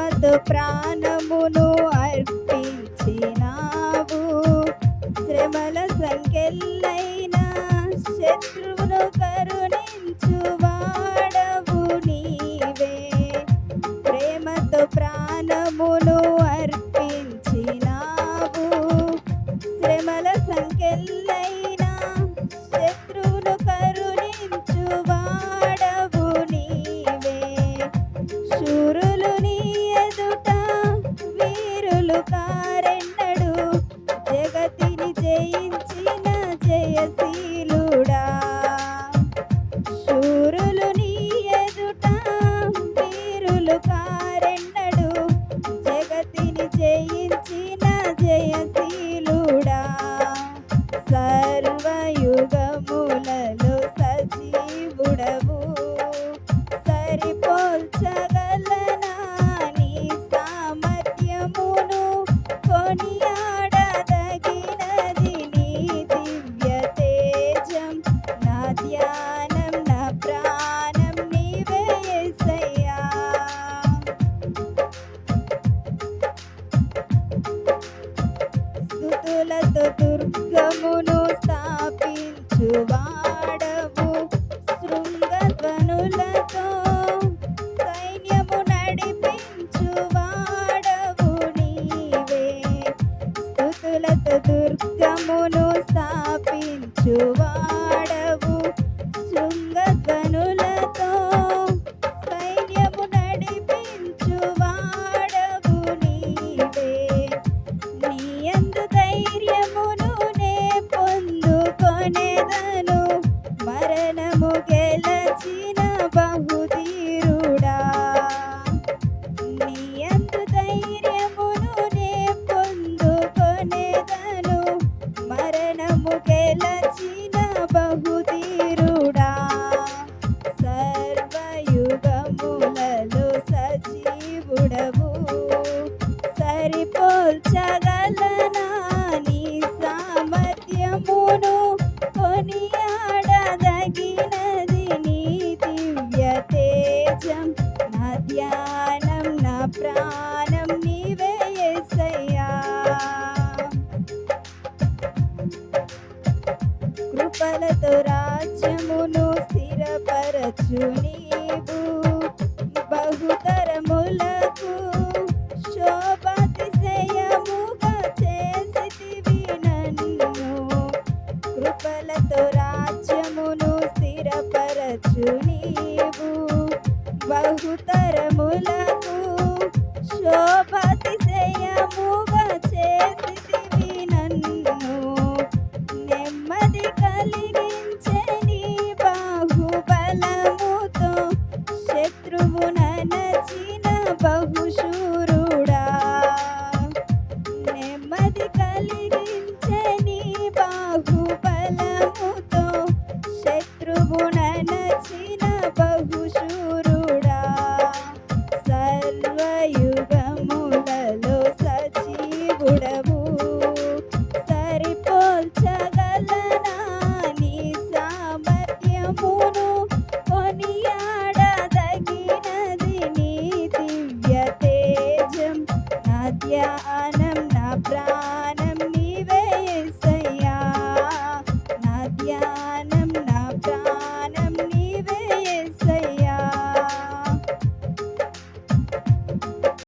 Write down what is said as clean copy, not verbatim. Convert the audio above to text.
ప్రేమతో ప్రాణమును అర్పించినావు. శ్రమల సంకెళ్ళైన శత్రువును కరుణించువాడవు నీవే. ప్రేమతో ప్రాణమును అర్పించినావు. శ్రమల సంకెళ్ళైన శత్రువును కరుణించువాడవు నీవే. శూరులు నీ ఎదుట వీరులు కారెన్నడు, జగతిని జయించిన జయశీలుడా. శూరులు నీ ఎదుట వీరులు కారెన్నడు, జగతిని జయించిన జయశీలుడా. సర్వయుగములలో సజీవుడవు, సరిపోల్చగలనా నీ సామర్థ్యమును. కొనియాడదగినది నీ దివ్య తేజం. నా ధ్యానం నా ప్రాణం నీవే యేసయ్యా. స్తుతులతో దుర్గమును స్థాపించువాడవు, శృంగధ్వనులతో సైన్యము నడిపించువాడవు నీవే. స్తుతులతో దుర్గమును స్థాపించువాడవు, శృంగధ్వనులతో సైన్యము నడిపించువాడవు నీవే. నీ యందు ధైర్యమును నే పొందుకొనేదను, మరణము గెలచిన బహుధీరుడా. నీ యందు ధైర్యమును నే పొందుకొనేదను, మరణము గెలచిన బహుధీరుడా. సర్వయుగములలో సజీవుడవు, సరిపోల్చగలనా నీ సామర్థ్యమును. కొనియాడదగినది నీ దివ్య తేజం. నా ధ్యానం నా ప్రాణం నీవే యేసయ్యా. కృపలతో రాజ్యమును స్థిరపరచు నీవు, బహుతరములకు శోభాతిశయముగా చేసితివి నన్ను. కృపలతో రాజ్యమును స్థిరపరచు నీవు, బహుతరములకు శోభ